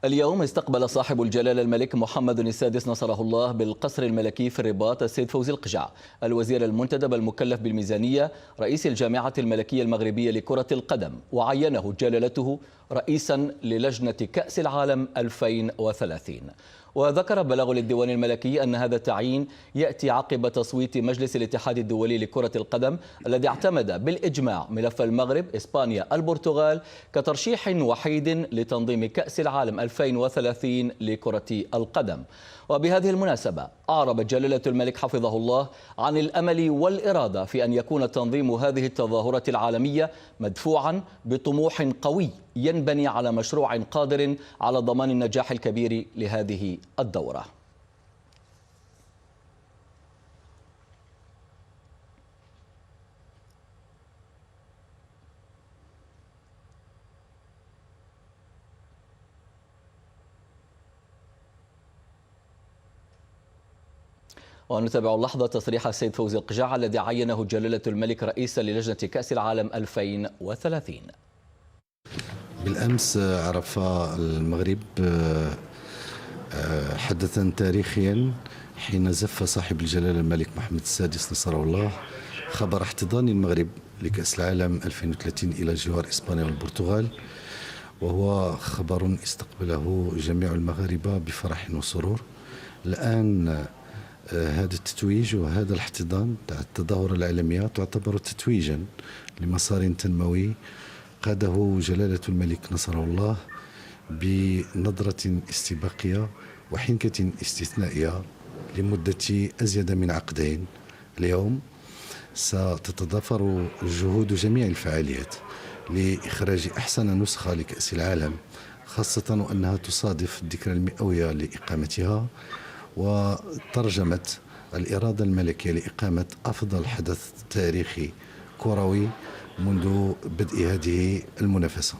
اليوم استقبل صاحب الجلالة الملك محمد السادس نصره الله بالقصر الملكي في الرباط السيد فوزي القجع الوزير المنتدب المكلف بالميزانية رئيس الجامعة الملكية المغربية لكرة القدم، وعينه جلالته رئيسا للجنة كأس العالم 2030. وذكر بلاغ للديوان الملكي أن هذا التعيين يأتي عقب تصويت مجلس الاتحاد الدولي لكرة القدم الذي اعتمد بالإجماع ملف المغرب، إسبانيا، البرتغال كترشيح وحيد لتنظيم كأس العالم 2030 لكرة القدم. وبهذه المناسبة أعرب جلالة الملك حفظه الله عن الأمل والإرادة في أن يكون تنظيم هذه التظاهرة العالمية مدفوعا بطموح قوي ينبني على مشروع قادر على ضمان النجاح الكبير لهذه الدورة. ونتابع اللحظة تصريح السيد فوزي القجع الذي عينه جلالة الملك رئيسا للجنة كأس العالم 2030. بالأمس عرف المغرب حدثا تاريخيا حين زف صاحب الجلالة الملك محمد السادس نصره الله خبر احتضان المغرب لكأس العالم 2030 إلى جوار إسبانيا والبرتغال، وهو خبر استقبله جميع المغاربة بفرح وسرور. الآن هذا التتويج وهذا الاحتضان تاع التظاهرة العالمية تعتبر تتويجا لمسار تنموي قاده جلالة الملك نصره الله بنظرة استباقية وحنكة استثنائية لمدة أزيد من عقدين. اليوم ستتضافر جهود جميع الفعاليات لإخراج أحسن نسخة لكأس العالم، خاصة وأنها تصادف الذكرى المئوية لإقامتها، وترجمت الإرادة الملكية لإقامة أفضل حدث تاريخي كروي منذ بدء هذه المنافسة.